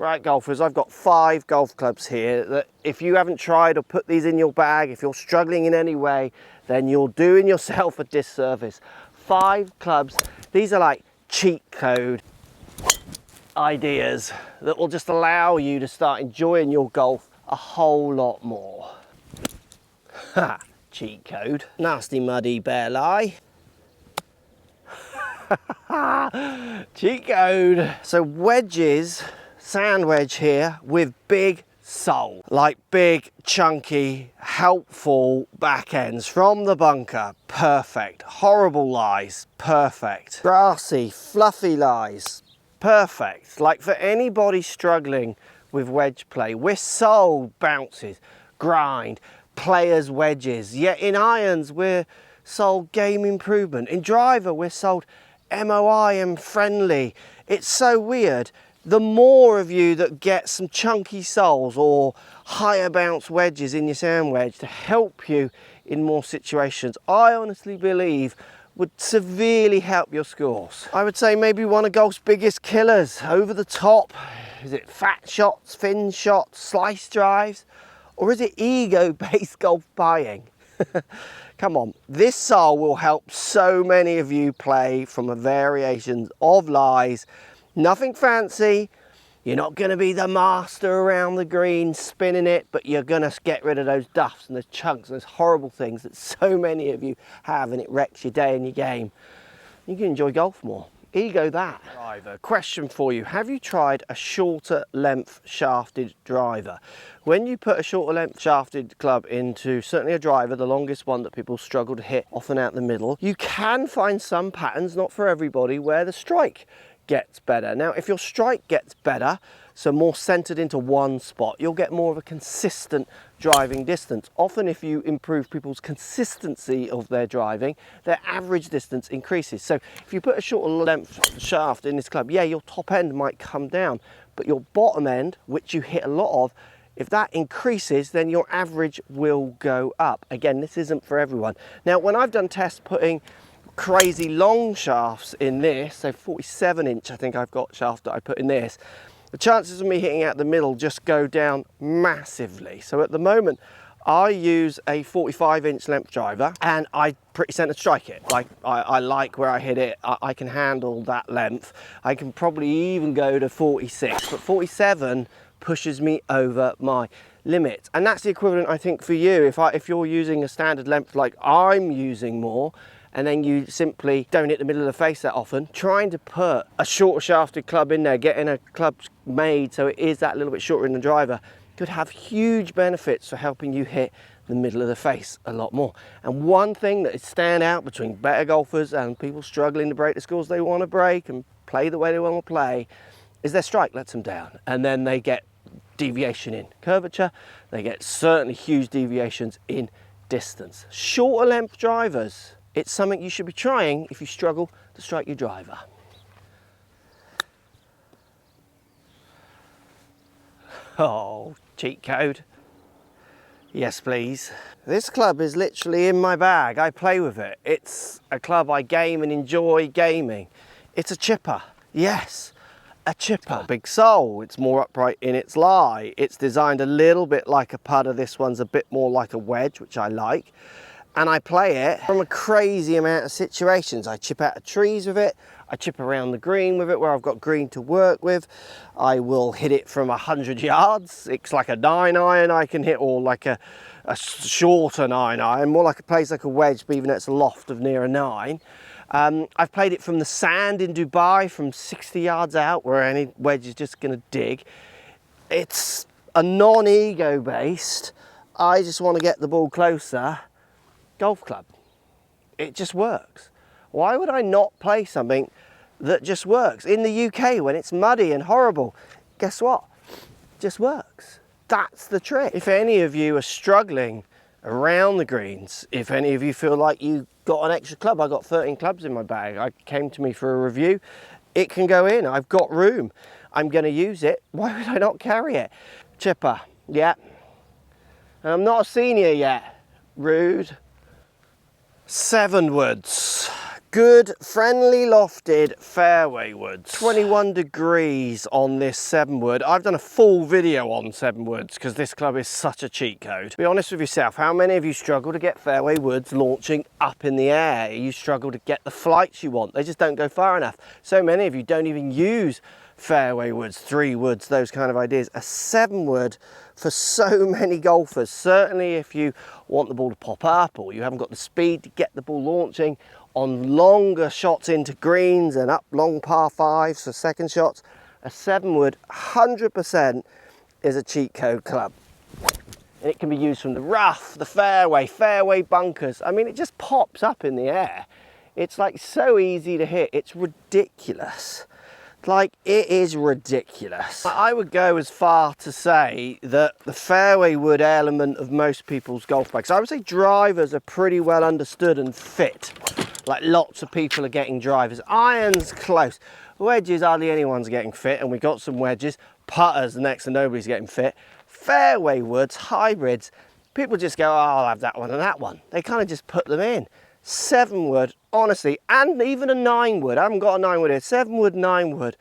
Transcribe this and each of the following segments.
Right, golfers, I've got 5 golf clubs here that if you haven't tried or put these in your bag, if you're struggling in any way, then you're doing yourself a disservice. 5 clubs, these are like cheat code ideas that will just allow you to start enjoying your golf a whole lot more. Ha! Cheat code. Nasty muddy bear lie. Cheat code. So wedges, sand wedge here with big sole, like big, chunky, helpful back ends from the bunker. Perfect. Horrible lies. Perfect. Grassy, fluffy lies. Perfect. Like for anybody struggling with wedge play, we're sold bounces, grind, players wedges. Yet in irons, we're sold game improvement. In driver, we're sold MOI and friendly. It's so weird. The more of you that get some chunky soles or higher bounce wedges in your sand wedge to help you in more situations, I honestly believe would severely help your scores. I would say maybe one of golf's biggest killers. Over the top, is it fat shots, thin shots, slice drives, or is it ego-based golf buying? Come on, this sole will help so many of you play from a variation of lies. Nothing fancy. You're not going to be the master around the green spinning it, but you're going to get rid of those duffs and those chunks and those horrible things that so many of you have, and it wrecks your day and your game. You can enjoy golf more. Ego that. Driver. Question for you. Have you tried a shorter length shafted driver? When you put a shorter length shafted club into certainly a driver, the longest one that people struggle to hit, often out the middle, you can find some patterns, not for everybody, where the strike gets better. Now, if your strike gets better, so more centered into one spot, you'll get more of a consistent driving distance. Often if you improve people's consistency of their driving, their average distance increases. So if you put a shorter length shaft in this club, yeah, your top end might come down, but your bottom end, which you hit a lot of, if that increases, then your average will go up. Again, this isn't for everyone. Now, when I've done tests putting crazy long shafts in this, so 47 inch I think I've got shaft that I put in this, the chances of me hitting out the middle just go down massively. So at the moment I use a 45 inch length driver and I pretty center strike it. Like I like where I hit it. I can handle that length. I can probably even go to 46, but 47 pushes me over my limit. And that's the equivalent, I think, for you. If you're using a standard length like I'm using more, and then you simply don't hit the middle of the face that often, trying to put a shorter shafted club in there, getting a club made so it is that little bit shorter in the driver, could have huge benefits for helping you hit the middle of the face a lot more. And one thing that is stand out between better golfers and people struggling to break the scores they want to break and play the way they want to play is their strike lets them down, and then they get deviation in curvature, they get certainly huge deviations in distance. Shorter length drivers, it's something you should be trying if you struggle to strike your driver. Oh, cheat code. Yes, please. This club is literally in my bag. I play with it. It's a club I game and enjoy gaming. It's a chipper. Yes, a chipper. Big sole. It's more upright in its lie. It's designed a little bit like a putter. This one's a bit more like a wedge, which I like. And I play it from a crazy amount of situations. I chip out of trees with it. I chip around the green with it where I've got green to work with. I will hit it from 100 yards. It's like a 9-iron I can hit, or like a shorter 9-iron, more like it plays like a wedge, but even though it's a loft of near a 9. I've played it from the sand in Dubai from 60 yards out where any wedge is just going to dig. It's a non-ego based, I just want to get the ball closer golf club. It just works. Why would I not play something that just works? In the UK, when it's muddy and horrible, guess what? It just works. That's the trick. If any of you are struggling around the greens, if any of you feel like you got an extra club, I got 13 clubs in my bag. I came to me for a review. It can go in. I've got room. I'm going to use it. Why would I not carry it? Chipper, yeah. And I'm not a senior yet. Rude. 7 woods. Good, friendly lofted fairway woods. 21 degrees on this 7 wood. I've done a full video on 7 woods because this club is such a cheat code. Be honest with yourself, how many of you struggle to get fairway woods launching up in the air? You struggle to get the flights you want. They just don't go far enough. So many of you don't even use fairway woods, 3 woods, those kind of ideas. A 7 wood for so many golfers, certainly if you want the ball to pop up or you haven't got the speed to get the ball launching on longer shots into greens and up long par 5s for second shots, a 7 wood 100% is a cheat code club. And it can be used from the rough, the fairway bunkers. I mean, it just pops up in the air. It's like so easy to hit, it's ridiculous. Like, it is ridiculous. I would go as far to say that the fairway wood element of most people's golf bags, I would say drivers are pretty well understood and fit. Like, lots of people are getting drivers. Irons, close. Wedges, hardly anyone's getting fit, and we got some wedges. Putters, next to nobody's getting fit. Fairway woods, hybrids, people just go, oh, I'll have that one and that one. They kind of just put them in. 7 wood, honestly, and even a 9 wood. I haven't got a 9 wood here. 7 wood, 9 wood.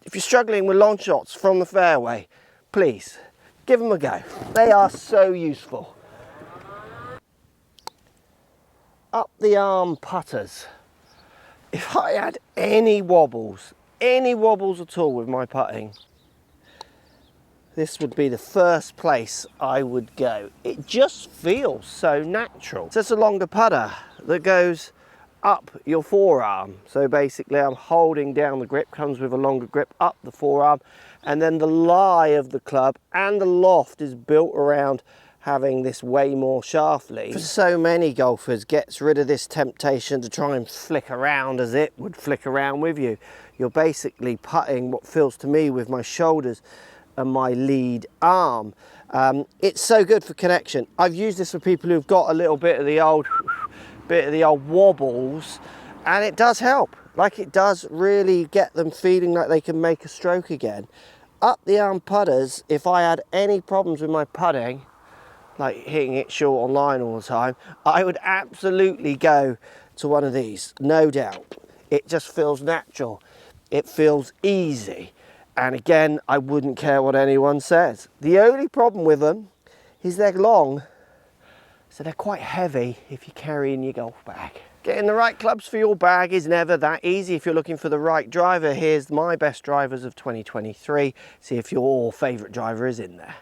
If you're struggling with long shots from the fairway, please give them a go. They are so useful. Up the arm putters. If I had any wobbles at all with my putting, this would be the first place I would go. It just feels so natural. So it's a longer putter that goes up your forearm. So basically I'm holding down the grip, comes with a longer grip up the forearm, and then the lie of the club and the loft is built around having this way more shaft lead. For so many golfers, gets rid of this temptation to try and flick around as it would flick around with you. You're basically putting what feels to me with my shoulders and my lead arm. It's so good for connection. I've used this for people who've got a little bit of the old wobbles, and it does help. Like, it does really get them feeling like they can make a stroke again. Up the arm putters, if I had any problems with my putting, like hitting it short on line all the time, I would absolutely go to one of these, no doubt. It just feels natural. It feels easy. And again, I wouldn't care what anyone says. The only problem with them is they're long, so they're quite heavy if you carry in your golf bag. Getting the right clubs for your bag is never that easy. If you're looking for the right driver, here's my best drivers of 2023. See if your favourite driver is in there.